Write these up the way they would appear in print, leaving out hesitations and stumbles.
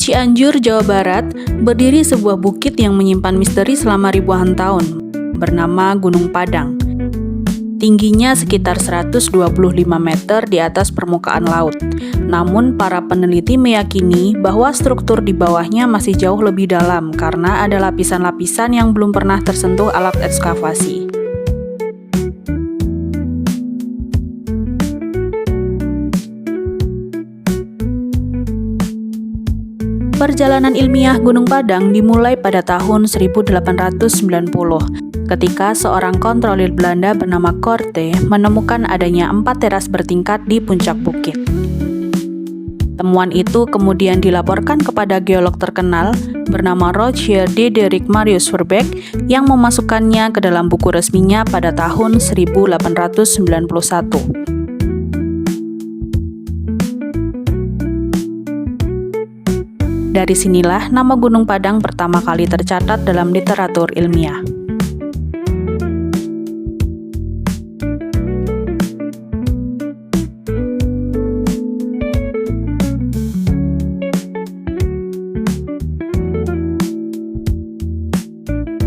Cianjur, Jawa Barat, berdiri sebuah bukit yang menyimpan misteri selama ribuan tahun, bernama Gunung Padang. Tingginya sekitar 125 meter di atas permukaan laut. Namun, para peneliti meyakini bahwa struktur di bawahnya masih jauh lebih dalam karena ada lapisan-lapisan yang belum pernah tersentuh alat ekskavasi. Perjalanan ilmiah Gunung Padang dimulai pada tahun 1890, ketika seorang kontrolir Belanda bernama Korte menemukan adanya 4 teras bertingkat di puncak bukit. Temuan itu kemudian dilaporkan kepada geolog terkenal bernama Rogier Diederik Marius Verbeek yang memasukkannya ke dalam buku resminya pada tahun 1891. Dari sinilah nama Gunung Padang pertama kali tercatat dalam literatur ilmiah.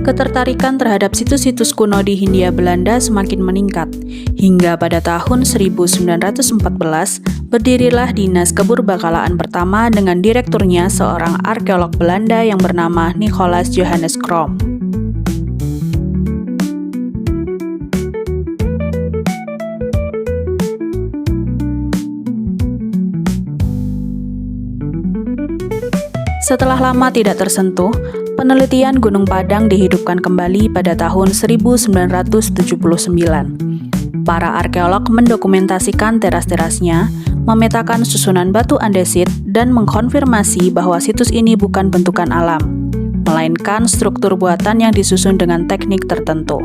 Ketertarikan terhadap situs-situs kuno di Hindia Belanda semakin meningkat, hingga pada tahun 1914 berdirilah Dinas Kepurbakalaan pertama dengan direkturnya seorang arkeolog Belanda yang bernama Nicolaas Johannes Krom. Setelah lama tidak tersentuh, penelitian Gunung Padang dihidupkan kembali pada tahun 1979. Para arkeolog mendokumentasikan teras-terasnya, memetakan susunan batu andesit, dan mengkonfirmasi bahwa situs ini bukan bentukan alam, melainkan struktur buatan yang disusun dengan teknik tertentu.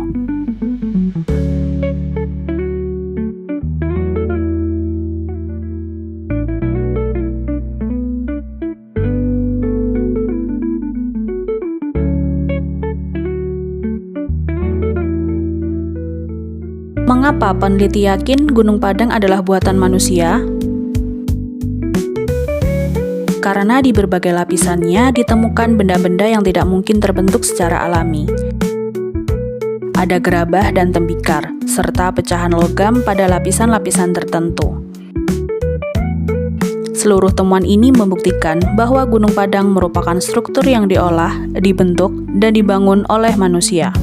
Mengapa peneliti yakin Gunung Padang adalah buatan manusia? Karena di berbagai lapisannya ditemukan benda-benda yang tidak mungkin terbentuk secara alami. Ada gerabah dan tembikar, serta pecahan logam pada lapisan-lapisan tertentu. Seluruh temuan ini membuktikan bahwa Gunung Padang merupakan struktur yang diolah, dibentuk, dan dibangun oleh manusia.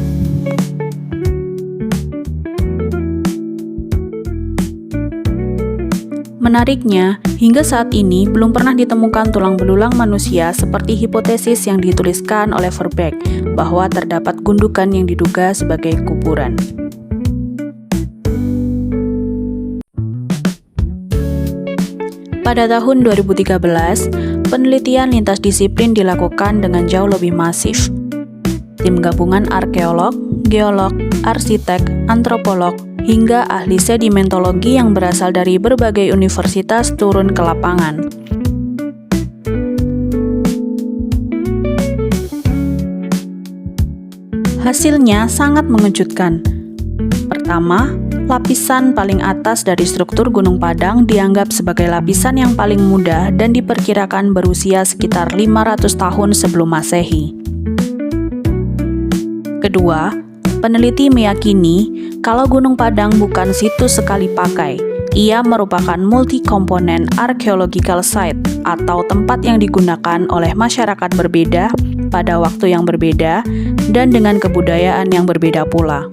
Menariknya, hingga saat ini belum pernah ditemukan tulang belulang manusia seperti hipotesis yang dituliskan oleh Verbeek bahwa terdapat gundukan yang diduga sebagai kuburan. Pada tahun 2013, penelitian lintas disiplin dilakukan dengan jauh lebih masif. Tim gabungan arkeolog, geolog, arsitek, antropolog, hingga ahli sedimentologi yang berasal dari berbagai universitas turun ke lapangan. Hasilnya sangat mengejutkan. Pertama, lapisan paling atas dari struktur Gunung Padang dianggap sebagai lapisan yang paling muda dan diperkirakan berusia sekitar 500 tahun sebelum Masehi. Kedua, peneliti meyakini kalau Gunung Padang bukan situs sekali pakai, ia merupakan multi-komponen archaeological site atau tempat yang digunakan oleh masyarakat berbeda pada waktu yang berbeda dan dengan kebudayaan yang berbeda pula.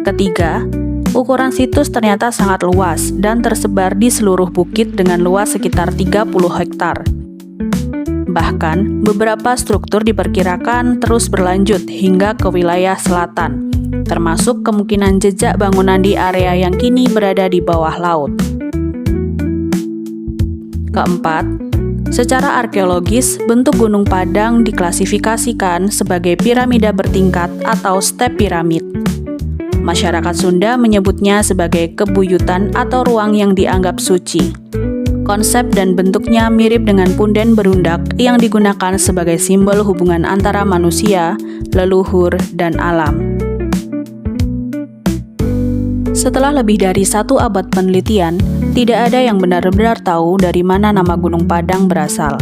Ketiga, ukuran situs ternyata sangat luas dan tersebar di seluruh bukit dengan luas sekitar 30 hektar. Bahkan, beberapa struktur diperkirakan terus berlanjut hingga ke wilayah selatan, termasuk kemungkinan jejak bangunan di area yang kini berada di bawah laut. Keempat, secara arkeologis, bentuk Gunung Padang diklasifikasikan sebagai piramida bertingkat atau step piramid. Masyarakat Sunda menyebutnya sebagai kebuyutan atau ruang yang dianggap suci. Konsep dan bentuknya mirip dengan punden berundak yang digunakan sebagai simbol hubungan antara manusia, leluhur, dan alam. Setelah lebih dari 1 abad penelitian, tidak ada yang benar-benar tahu dari mana nama Gunung Padang berasal.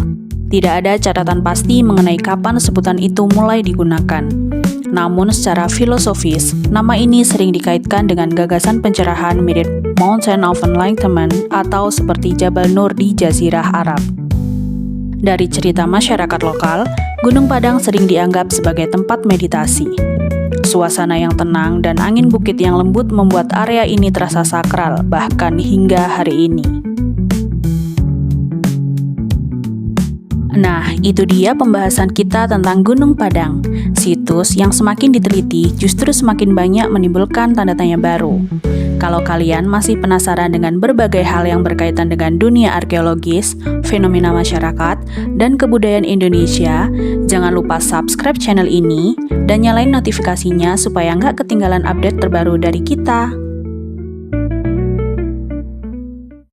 Tidak ada catatan pasti mengenai kapan sebutan itu mulai digunakan. Namun secara filosofis, nama ini sering dikaitkan dengan gagasan pencerahan mirip Mountain of Enlightenment atau seperti Jabal Nur di Jazirah Arab. Dari cerita masyarakat lokal, Gunung Padang sering dianggap sebagai tempat meditasi. Suasana yang tenang dan angin bukit yang lembut membuat area ini terasa sakral, bahkan hingga hari ini. Nah, itu dia pembahasan kita tentang Gunung Padang. Situs yang semakin diteliti justru semakin banyak menimbulkan tanda tanya baru. Kalau kalian masih penasaran dengan berbagai hal yang berkaitan dengan dunia arkeologis, fenomena masyarakat, dan kebudayaan Indonesia, jangan lupa subscribe channel ini dan nyalain notifikasinya supaya nggak ketinggalan update terbaru dari kita.